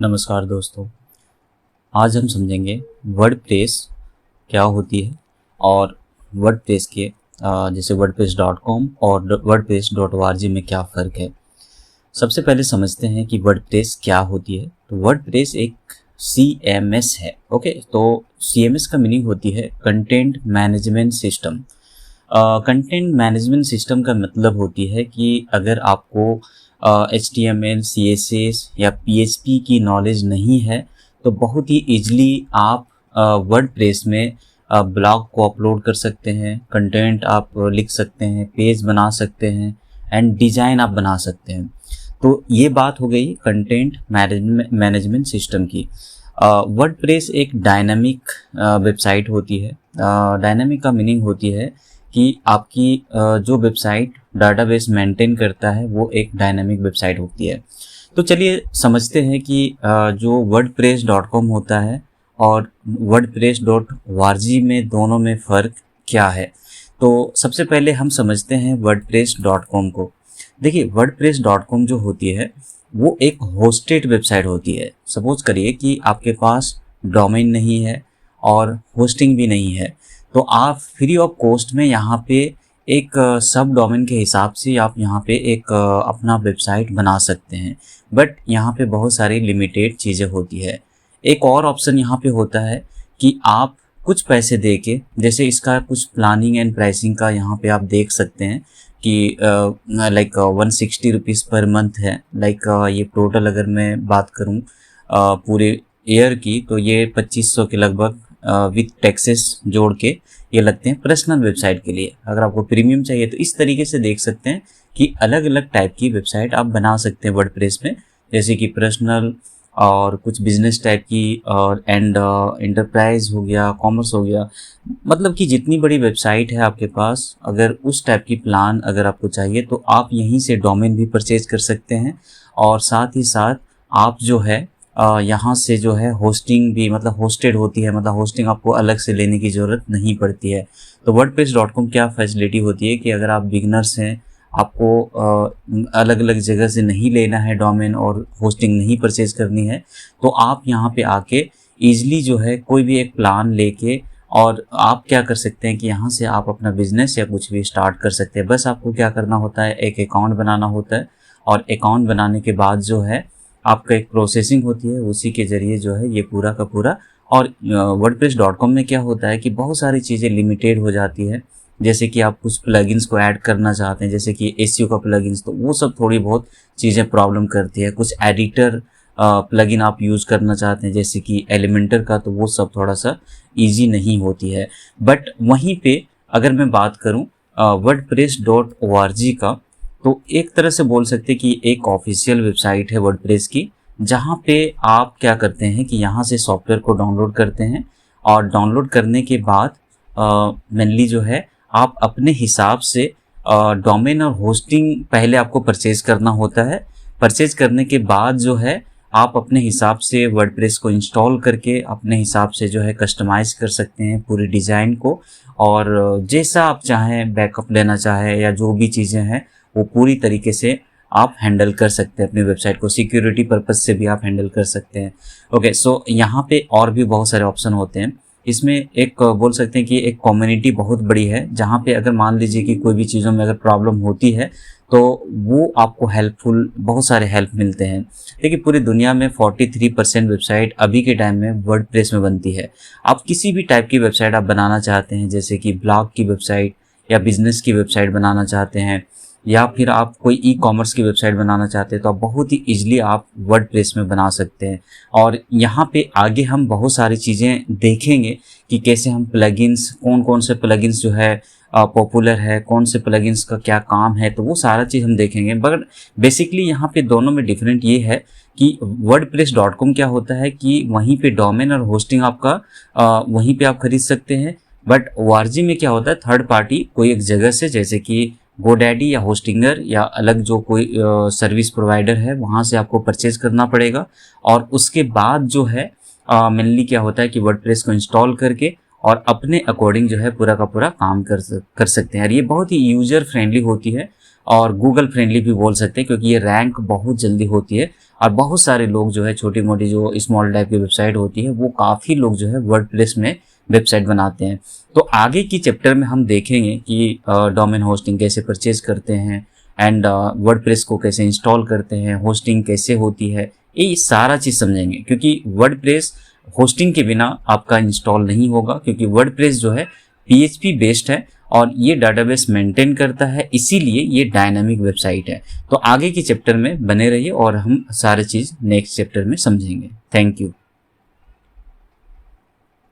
नमस्कार दोस्तों। आज हम समझेंगे वर्डप्रेस क्या होती है और वर्डप्रेस के जैसे wordpress.com और wordpress.org में क्या फ़र्क है। सबसे पहले समझते हैं कि वर्डप्रेस क्या होती है। तो वर्डप्रेस एक CMS है। ओके, तो CMS का मीनिंग होती है content management system. Content management system का मतलब होती है कि अगर आपको HTML, CSS या PHP की नॉलेज नहीं है तो बहुत ही ईजिली आप वर्डप्रेस में ब्लॉग को अपलोड कर सकते हैं, कंटेंट आप लिख सकते हैं, पेज बना सकते हैं एंड डिज़ाइन आप बना सकते हैं। तो ये बात हो गई कंटेंट मैनेजमेंट सिस्टम की। वर्डप्रेस एक डायनामिक वेबसाइट होती है। डायनामिक का मीनिंग होती है कि आपकी जो वेबसाइट डाटाबेस मेंटेन करता है वो एक डायनामिक वेबसाइट होती है। तो चलिए समझते हैं कि जो wordpress.com होता है और wordpress.org में दोनों में फ़र्क क्या है। तो सबसे पहले हम समझते हैं wordpress.com को। देखिए wordpress.com जो होती है वो एक होस्टेड वेबसाइट होती है। सपोज करिए कि आपके पास डोमेन नहीं है और होस्टिंग भी नहीं है, तो आप फ्री ऑफ कॉस्ट में यहाँ पे एक सब डोमेन के हिसाब से आप यहाँ पे एक अपना वेबसाइट बना सकते हैं। बट यहाँ पे बहुत सारी लिमिटेड चीज़ें होती है। एक और ऑप्शन यहाँ पे होता है कि आप कुछ पैसे दे के, जैसे इसका कुछ प्लानिंग एंड प्राइसिंग का यहाँ पे आप देख सकते हैं कि लाइक 160 रुपीज़ पर मंथ है। लाइक ये टोटल अगर मैं बात करूँ पूरे ईयर की तो ये 2500 के लगभग विथ टैक्सेस जोड़ के ये लगते हैं पर्सनल वेबसाइट के लिए। अगर आपको प्रीमियम चाहिए तो इस तरीके से देख सकते हैं कि अलग अलग टाइप की वेबसाइट आप बना सकते हैं वर्डप्रेस में, जैसे कि पर्सनल और कुछ बिजनेस टाइप की और एंड एंटरप्राइज हो गया, कॉमर्स हो गया। मतलब कि जितनी बड़ी वेबसाइट है आपके पास, अगर उस टाइप की प्लान अगर आपको चाहिए तो आप यहीं से डोमेन भी परचेज कर सकते हैं और साथ ही साथ आप जो है यहाँ से जो है होस्टिंग भी, मतलब होस्टेड होती है, मतलब होस्टिंग आपको अलग से लेने की ज़रूरत नहीं पड़ती है। तो वर्डप्रेस.com क्या फैसिलिटी होती है कि अगर आप बिगनर्स हैं, आपको अलग अलग जगह से नहीं लेना है डोमेन और होस्टिंग नहीं परचेज करनी है, तो आप यहाँ पे आके ईजिली जो है कोई भी एक प्लान लेके और आप क्या कर सकते हैं कि यहाँ से आप अपना बिजनेस या कुछ भी स्टार्ट कर सकते हैं। बस आपको क्या करना होता है, एक अकाउंट बनाना होता है और अकाउंट बनाने के बाद जो है आपका एक प्रोसेसिंग होती है, उसी के ज़रिए जो है ये पूरा का पूरा। और वर्डप्रेस.com में क्या होता है कि बहुत सारी चीज़ें लिमिटेड हो जाती है, जैसे कि आप कुछ प्लगइन्स को ऐड करना चाहते हैं, जैसे कि एसईओ का प्लगइन्स, तो वो सब थोड़ी बहुत चीज़ें प्रॉब्लम करती है। कुछ एडिटर प्लगइन आप यूज़ करना चाहते हैं जैसे कि एलिमेंटर का, तो वो सब थोड़ा सा ईजी नहीं होती है। बट वहीं पे अगर मैं बात करूँ wordpress.org का, तो एक तरह से बोल सकते हैं कि एक ऑफिशियल वेबसाइट है वर्डप्रेस की, जहाँ पे आप क्या करते हैं कि यहाँ से सॉफ्टवेयर को डाउनलोड करते हैं और डाउनलोड करने के बाद मेनली जो है आप अपने हिसाब से डोमेन और होस्टिंग पहले आपको परचेज करना होता है। परचेज करने के बाद जो है आप अपने हिसाब से वर्डप्रेस को इंस्टॉल करके अपने हिसाब से जो है कस्टमाइज कर सकते हैं पूरी डिज़ाइन को, और जैसा आप चाहें बैकअप लेना चाहें या जो भी चीज़ें हैं वो पूरी तरीके से आप हैंडल कर सकते हैं। अपनी वेबसाइट को सिक्योरिटी पर्पस से भी आप हैंडल कर सकते हैं। ओके, सो यहाँ पे और भी बहुत सारे ऑप्शन होते हैं। इसमें एक बोल सकते हैं कि एक कम्युनिटी बहुत बड़ी है, जहाँ पे अगर मान लीजिए कि कोई भी चीज़ों में अगर प्रॉब्लम होती है तो वो आपको हेल्पफुल बहुत सारे हेल्प मिलते हैं। देखिए पूरी दुनिया में 43% वेबसाइट अभी के टाइम में वर्डप्रेस में बनती है। आप किसी भी टाइप की वेबसाइट आप बनाना चाहते हैं, जैसे कि ब्लॉग की वेबसाइट या बिजनेस की वेबसाइट बनाना चाहते हैं, या फिर आप कोई ई कॉमर्स की वेबसाइट बनाना चाहते हैं, तो आप बहुत ही ईजिली आप वर्डप्रेस में बना सकते हैं। और यहाँ पे आगे हम बहुत सारी चीज़ें देखेंगे कि कैसे हम प्लगइन्स, कौन कौन से प्लगइन्स जो है पॉपुलर है, कौन से प्लगइन्स का क्या काम है, तो वो सारा चीज़ हम देखेंगे। बट बेसिकली यहाँ पे दोनों में डिफरेंट ये है कि wordpress.com क्या होता है कि वहीं पे डोमेन और होस्टिंग आपका वहीं पे आप खरीद सकते हैं। बट ORG में क्या होता है, थर्ड पार्टी कोई एक जगह से, जैसे कि गोडैडी या होस्टिंगर या अलग जो कोई सर्विस प्रोवाइडर है, वहाँ से आपको परचेज करना पड़ेगा। और उसके बाद जो है मेनली क्या होता है कि वर्डप्रेस को इंस्टॉल करके और अपने अकॉर्डिंग जो है पूरा का पूरा काम कर सकते हैं। और ये बहुत ही यूज़र फ्रेंडली होती है और गूगल फ्रेंडली भी बोल सकते हैं, क्योंकि ये रैंक बहुत जल्दी होती है और बहुत सारे लोग जो है छोटी मोटी जो स्मॉल टाइप की वेबसाइट होती है वो काफ़ी लोग जो है वर्डप्रेस में वेबसाइट बनाते हैं। तो आगे की चैप्टर में हम देखेंगे कि डोमेन होस्टिंग कैसे परचेज करते हैं एंड वर्डप्रेस को कैसे इंस्टॉल करते हैं, होस्टिंग कैसे होती है, ये सारा चीज़ समझेंगे। क्योंकि वर्डप्रेस होस्टिंग के बिना आपका इंस्टॉल नहीं होगा, क्योंकि वर्डप्रेस जो है PHP बेस्ड है और ये डाटाबेस मेंटेन करता है, इसीलिए ये डायनामिक वेबसाइट है। तो आगे के चैप्टर में बने रहिए और हम सारे चीज़ नेक्स्ट चैप्टर में समझेंगे। Thank you.